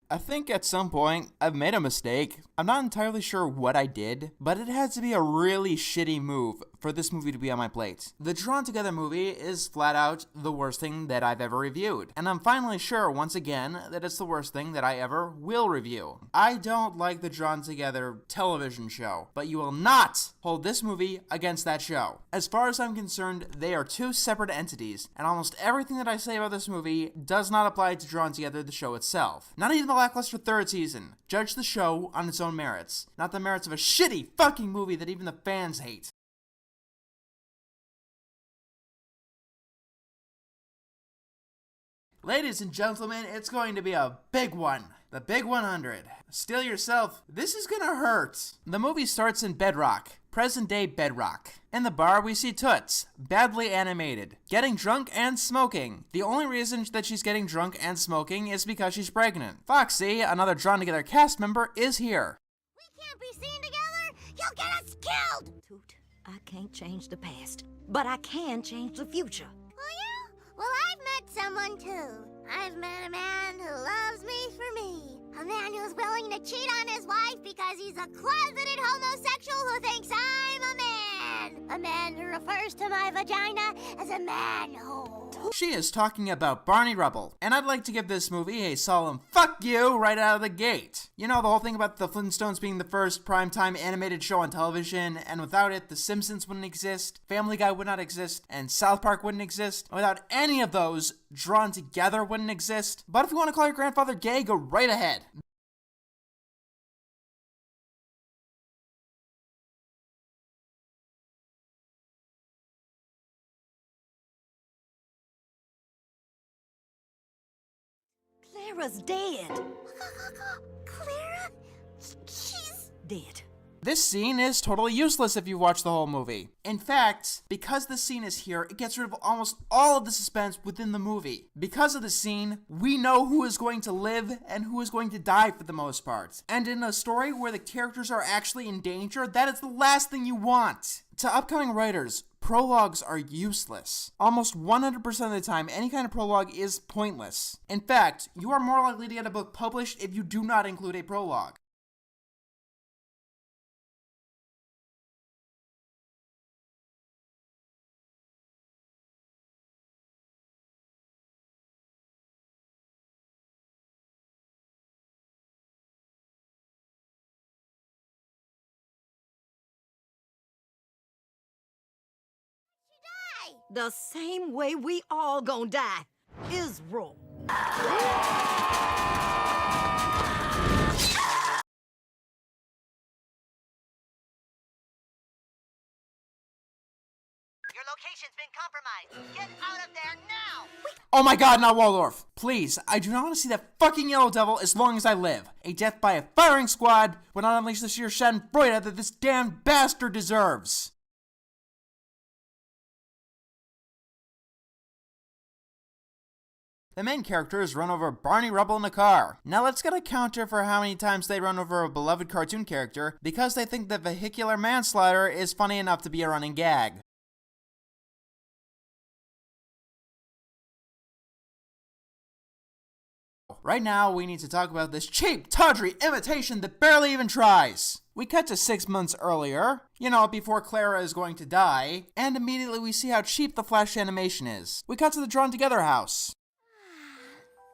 I think at some point I've made a mistake. I'm not entirely sure what I did, but it had to be a really shitty move for this movie to be on my plate. The Drawn Together movie is flat out the worst thing that I've ever reviewed, and I'm finally sure once again that it's the worst thing that I ever will review. I don't like the Drawn Together television show, but you will not hold this movie against that show. As far as I'm concerned, they are two separate entities, and almost everything that I say about this movie does not apply to Drawn Together, the show itself. Not even the lackluster third season. Judge the show on its own merits, not the merits of a shitty fucking movie that even the fans hate. Ladies and gentlemen, it's going to be a big one. The Big 100. Steel yourself. This is gonna hurt. The movie starts in Bedrock. Present day Bedrock. In the bar, we see Toots, badly animated, getting drunk and smoking. The only reason that she's getting drunk and smoking is because she's pregnant. Foxy, another Drawn Together cast member, is here. We can't be seen together! You'll get us killed! Toot, I can't change the past, but I can change the future. Oh yeah? Well, I've met someone too. I've met a man who loves me for me. A man who's willing to cheat on his wife because he's a closeted homosexual who thinks I'm a man. A man who refers to my vagina as a manhole. She is talking about Barney Rubble, and I'd like to give this movie a solemn fuck you right out of the gate. You know, the whole thing about the Flintstones being the first primetime animated show on television, and without it, The Simpsons wouldn't exist, Family Guy would not exist, and South Park wouldn't exist. And without any of those, Drawn Together wouldn't exist. But if you want to call your grandfather gay, go right ahead. Clara's dead. Clara? She's Dead. This scene is totally useless if you watch the whole movie. In fact, because the scene is here, it gets rid of almost all of the suspense within the movie. Because of the scene, we know who is going to live and who is going to die for the most part. And in a story where the characters are actually in danger, that is the last thing you want. To upcoming writers, prologues are useless. Almost 100% of the time, any kind of prologue is pointless. In fact, you are more likely to get a book published if you do not include a prologue. die! The same way we all gonna die. Israel. Your location's been compromised. Get out of there now! Oh my god, not Waldorf! Please, I do not want to see that fucking Yellow Devil as long as I live. A death by a firing squad would not unleash the sheer schadenfreude that this damn bastard deserves. The main characters run over Barney Rubble in a car. Now let's get a counter for how many times they run over a beloved cartoon character because they think that vehicular manslaughter is funny enough to be a running gag. Right now, we need to talk about this cheap, tawdry imitation that barely even tries. We cut to 6 months earlier, you know, before Clara is going to die, and immediately we see how cheap the flash animation is. We cut to the Drawn Together house.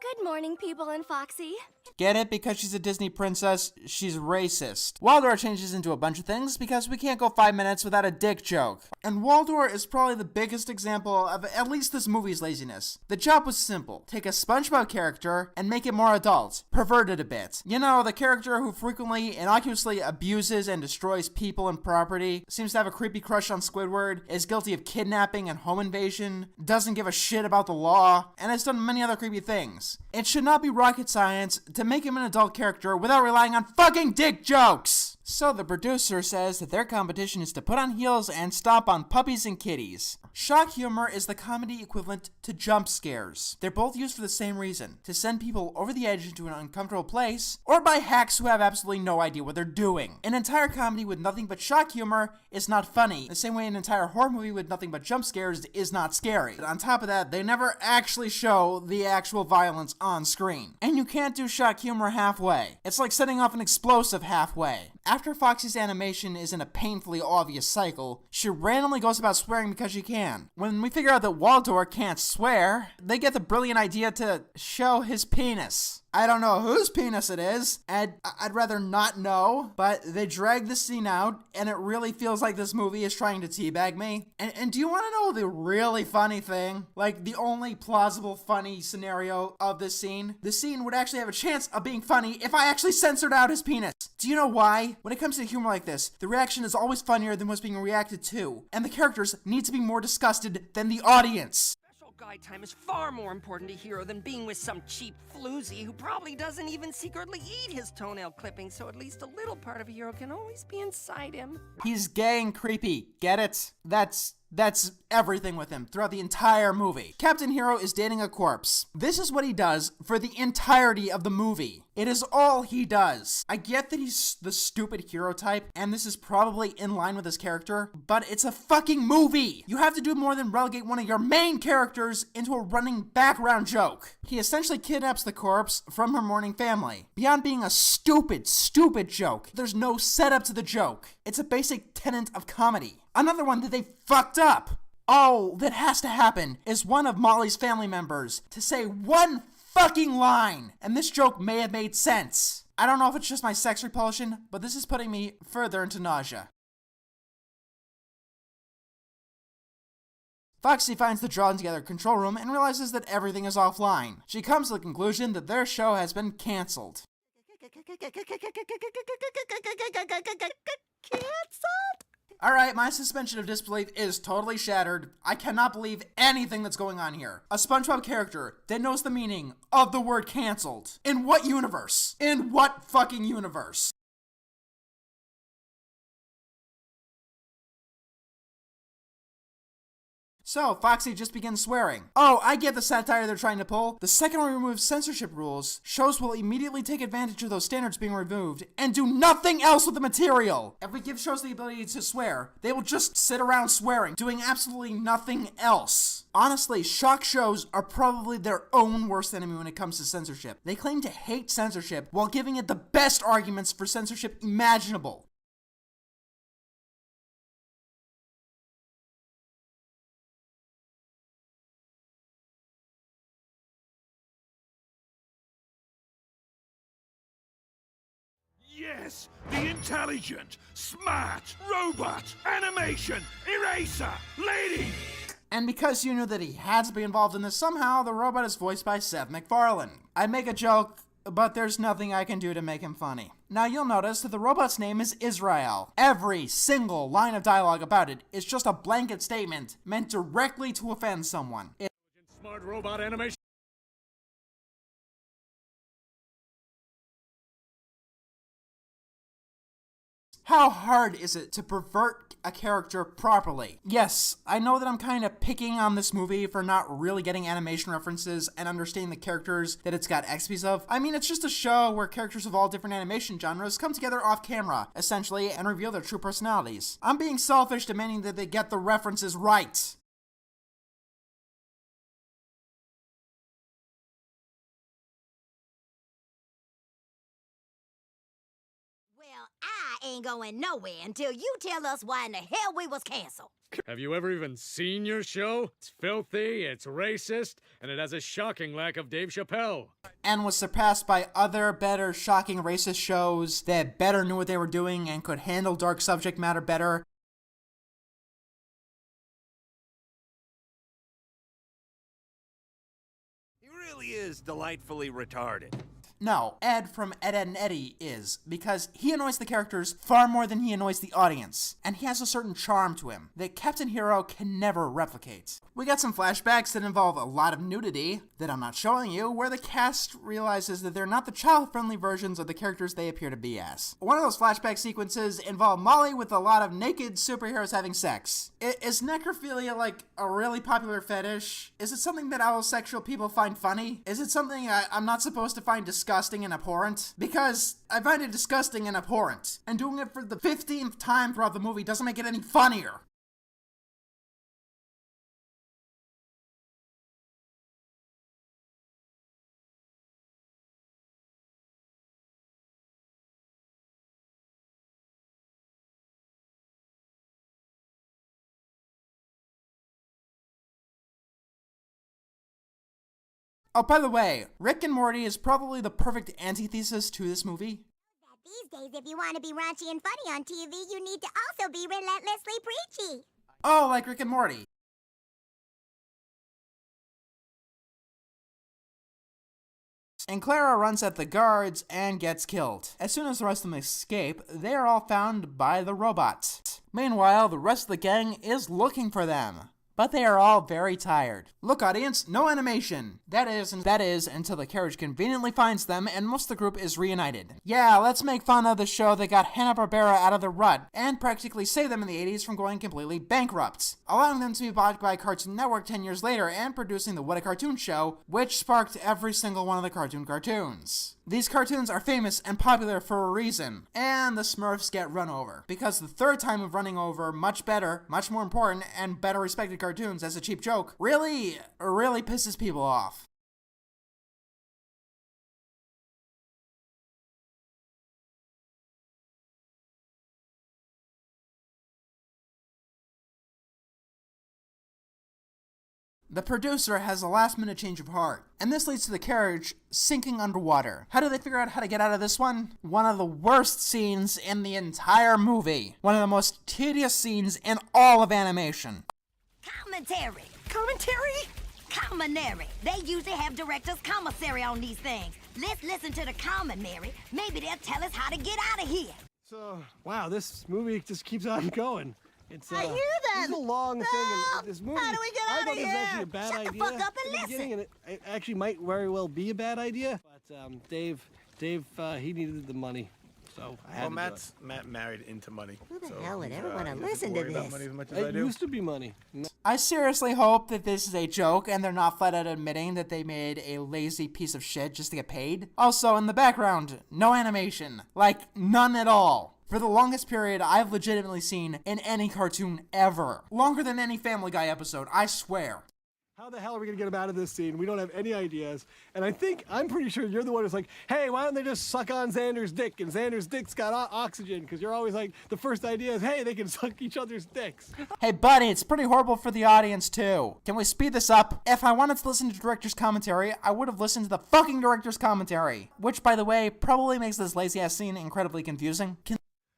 Good morning, people and Foxy. Get it? Because she's a Disney princess, she's racist. Waldor changes into a bunch of things because we can't go 5 minutes without a dick joke. And Waldor is probably the biggest example of at least this movie's laziness. The job was simple. Take a SpongeBob character and make it more adult. Pervert it a bit. You know, the character who frequently innocuously abuses and destroys people and property, seems to have a creepy crush on Squidward, is guilty of kidnapping and home invasion, doesn't give a shit about the law, and has done many other creepy things. It should not be rocket science to make him an adult character without relying on fucking dick jokes! So the producer says that their competition is to put on heels and stomp on puppies and kitties. Shock humor is the comedy equivalent to jump scares. They're both used for the same reason, to send people over the edge into an uncomfortable place, or by hacks who have absolutely no idea what they're doing. An entire comedy with nothing but shock humor is not funny, the same way an entire horror movie with nothing but jump scares is not scary. On top of that, they never actually show the actual violence on screen. And you can't do shock humor halfway. It's like setting off an explosive halfway. After Foxy's animation is in a painfully obvious cycle, she randomly goes about swearing because she can. When we figure out that Waldor can't swear, they get the brilliant idea to show his penis. I don't know whose penis it is, and I'd rather not know, but they drag the scene out, and it really feels like this movie is trying to teabag me. And do you want to know the really funny thing? Like, the only plausible funny scenario of this scene? The scene would actually have a chance of being funny if I actually censored out his penis. Do you know why? When it comes to humor like this, the reaction is always funnier than what's being reacted to, and the characters need to be more disgusted than the audience. Guy time is far more important to Hero than being with some cheap floozy who probably doesn't even secretly eat his toenail clippings, so at least a little part of Hero can always be inside him. He's gay and creepy. Get it? That's everything with him throughout the entire movie. Captain Hero is dating a corpse. This is what he does for the entirety of the movie. It is all he does. I get that he's the stupid hero type, and this is probably in line with his character, but it's a fucking movie. You have to do more than relegate one of your main characters into a running background joke. He essentially kidnaps the corpse from her mourning family. Beyond being a stupid joke, there's no setup to the joke. It's a basic tenet of comedy. Another one that they fucked up. All that has to happen is one of Molly's family members to say one fucking line, and this joke may have made sense. I don't know if it's just my sex repulsion, but this is putting me further into nausea. Foxy finds the Drawn Together control room and realizes that everything is offline. She comes to the conclusion that their show has been cancelled. Alright, my suspension of disbelief is totally shattered. I cannot believe anything that's going on here. A SpongeBob character that knows the meaning of the word cancelled. In what universe? In what fucking universe? So, Foxy just begins swearing. Oh, I get the satire they're trying to pull. The second we remove censorship rules, shows will immediately take advantage of those standards being removed and do nothing else with the material. If we give shows the ability to swear, they will just sit around swearing, doing absolutely nothing else. Honestly, shock shows are probably their own worst enemy when it comes to censorship. They claim to hate censorship while giving it the best arguments for censorship imaginable. Yes, the intelligent, smart, robot, animation, eraser, lady! And because you knew that he had to be involved in this somehow, the robot is voiced by Seth MacFarlane. I make a joke, but there's nothing I can do to make him funny. Now you'll notice that the robot's name is Israel. Every single line of dialogue about it is just a blanket statement meant directly to offend someone. Smart robot animation. How hard is it to pervert a character properly? Yes, I know that I'm kind of picking on this movie for not really getting animation references and understanding the characters that it's got XPs of. I mean, it's just a show where characters of all different animation genres come together off camera, essentially, and reveal their true personalities. I'm being selfish, demanding that they get the references right. Well, I ain't going nowhere until you tell us why in the hell we was canceled. Have you ever even seen your show? It's filthy, it's racist, and it has a shocking lack of Dave Chappelle. And was surpassed by other better shocking racist shows that better knew what they were doing and could handle dark subject matter better. He really is delightfully retarded. No, Ed from Ed, Edd and Eddy is, because he annoys the characters far more than he annoys the audience, and he has a certain charm to him that Captain Hero can never replicate. We got some flashbacks that involve a lot of nudity that I'm not showing you, where the cast realizes that they're not the child-friendly versions of the characters they appear to be as. One of those flashback sequences involved Molly with a lot of naked superheroes having sex. Is necrophilia like a really popular fetish? Is it something that allosexual people find funny? Is it something I'm not supposed to find disgusting and abhorrent? Because I find it disgusting and abhorrent, and doing it for the 15th time throughout the movie doesn't make it any funnier. Oh, by the way, Rick and Morty is probably the perfect antithesis to this movie. These days, if you want to be raunchy and funny on TV, you need to also be relentlessly preachy. Oh, like Rick and Morty. And Clara runs at the guards and gets killed. As soon as the rest of them escape, they are all found by the robots. Meanwhile, the rest of the gang is looking for them. But they are all very tired. Look, audience, no animation. That is until the carriage conveniently finds them and most of the group is reunited. Yeah, let's make fun of the show that got Hanna-Barbera out of the rut and practically saved them in the 80s from going completely bankrupt, allowing them to be bought by Cartoon Network 10 years later and producing the What a Cartoon Show, which sparked every single one of the cartoons. These cartoons are famous and popular for a reason, and the Smurfs get run over, because the third time of running over much better, much more important, and better respected cartoons as a cheap joke really pisses people off. The producer has a last-minute change of heart, and this leads to the carriage sinking underwater. How do they figure out how to get out of this one? One of the worst scenes in the entire movie. One of the most tedious scenes in all of animation. Commentary. Commentary. They usually have director's commissary on these things. Let's listen to the commentary. Maybe they'll tell us how to get out of here. So, wow, this movie just keeps on going. It's I hear them. This is a long thing. And this movie, How do we get I out thought of this was here? actually a bad Shut the idea fuck up and in the beginning, listen. and it actually might very well be a bad idea. But Dave, he needed the money, so I had to do it. Matt married into money. Who the hell would ever want to listen to this? Money as much as I It do. used to be money. I seriously hope that this is a joke and they're not flat out admitting that they made a lazy piece of shit just to get paid. Also, in the background, no animation. Like, none at all. For the longest period I've legitimately seen in any cartoon ever. Longer than any Family Guy episode, I swear. How the hell are we gonna get him out of this scene? We don't have any ideas. And I'm pretty sure you're the one who's like, hey, why don't they just suck on Xander's dick? And Xander's dick's got oxygen, because you're always like, the first idea is, hey, they can suck each other's dicks. Hey buddy, it's pretty horrible for the audience too. Can we speed this up? If I wanted to listen to director's commentary, I would have listened to the fucking director's commentary. Which, by the way, probably makes this lazy-ass scene incredibly confusing.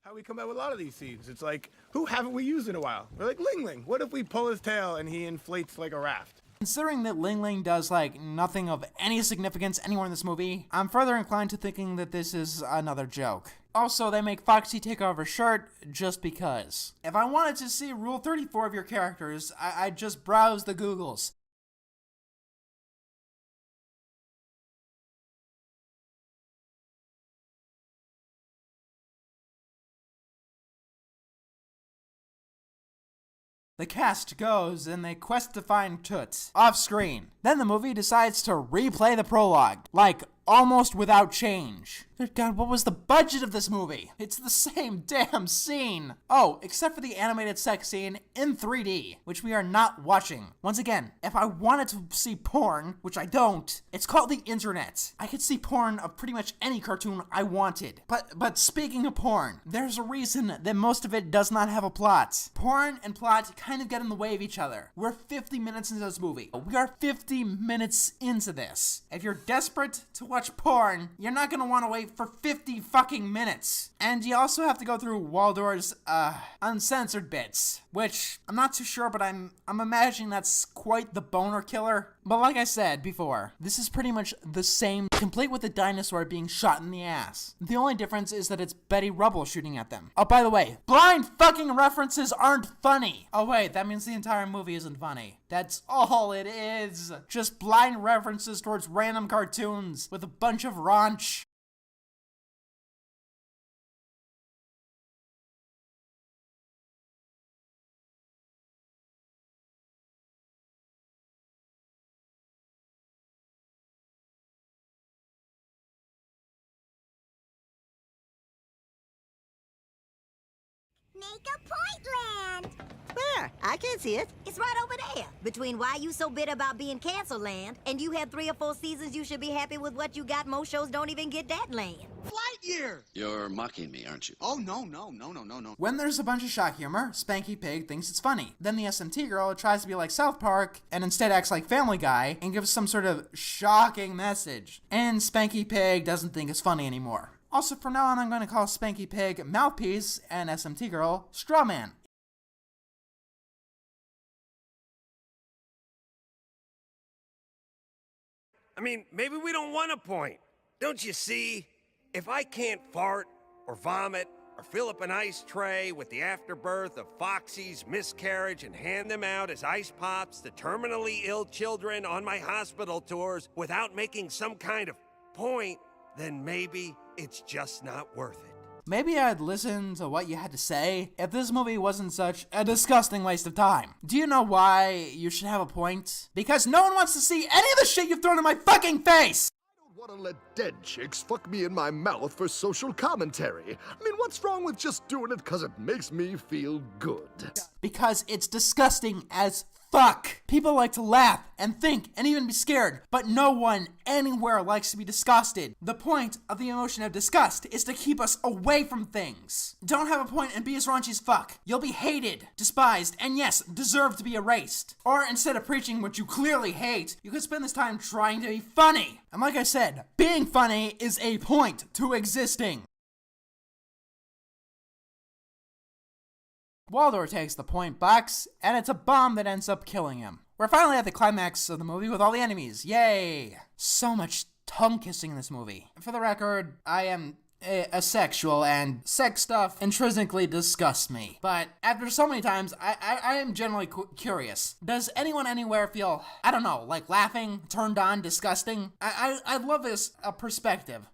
How we come out with a lot of these scenes. It's like, who haven't we used in a while? We're like Ling Ling. What if we pull his tail and he inflates like a raft? Considering that Ling Ling does, like, nothing of any significance anywhere in this movie, I'm further inclined to thinking that this is another joke. Also, they make Foxy take off her shirt just because. If I wanted to see Rule 34 of your characters, I'd just browse the Googles. The cast goes and they quest to find Toots off screen. Then the movie decides to replay the prologue, like almost without change. Good God, what was the budget of this movie? It's the same damn scene. Oh, except for the animated sex scene in 3D, which we are not watching. Once again, if I wanted to see porn, which I don't, it's called the internet. I could see porn of pretty much any cartoon I wanted. But speaking of porn, there's a reason that most of it does not have a plot. Porn and plot kind of get in the way of each other. We're 50 minutes into this movie. We are 50 minutes into this. If you're desperate to watch porn, you're not gonna want to wait for 50 fucking minutes. And you also have to go through Waldorf's uncensored bits, which I'm not too sure, but I'm imagining that's quite the boner killer. But like I said before, this is pretty much the same, complete with the dinosaur being shot in the ass. The only difference is that it's Betty Rubble shooting at them. Oh, by the way, blind fucking references aren't funny. Oh wait, that means the entire movie isn't funny. That's all it is. Just blind references towards random cartoons with a bunch of raunch. Make a point land. Where? I can't see it. It's right over there. Between why you so bitter about being canceled land, and you had 3 or 4 seasons, you should be happy with what you got. Most shows don't even get that land. Lightyear! You're mocking me, aren't you? Oh, no. When there's a bunch of shock humor, Spanky Pig thinks it's funny. Then the SMT girl tries to be like South Park and instead acts like Family Guy and gives some sort of shocking message. And Spanky Pig doesn't think it's funny anymore. Also, from now on, I'm going to call Spanky Pig Mouthpiece and SMT Girl Strawman. I mean, maybe we don't want a point. Don't you see? If I can't fart or vomit or fill up an ice tray with the afterbirth of Foxy's miscarriage and hand them out as ice pops to terminally ill children on my hospital tours without making some kind of point, then maybe it's just not worth it. Maybe I'd listen to what you had to say if this movie wasn't such a disgusting waste of time. Do you know why you should have a point? Because no one wants to see any of the shit you've thrown in my fucking face! I don't want to let dead chicks fuck me in my mouth for social commentary. I mean, what's wrong with just doing it because it makes me feel good? Because it's disgusting as fuck. People like to laugh and think and even be scared, but no one anywhere likes to be disgusted. The point of the emotion of disgust is to keep us away from things. Don't have a point and be as raunchy as fuck. You'll be hated, despised, and yes, deserve to be erased. Or instead of preaching what you clearly hate, you could spend this time trying to be funny. And like I said, being funny is a point to existing. Waldor takes the point box, and it's a bomb that ends up killing him. We're finally at the climax of the movie with all the enemies. Yay! So much tongue kissing in this movie. For the record, I am asexual, and sex stuff intrinsically disgusts me. But after so many times, I am generally curious. Does anyone anywhere feel, I don't know, like laughing, turned on, disgusting? I love this perspective.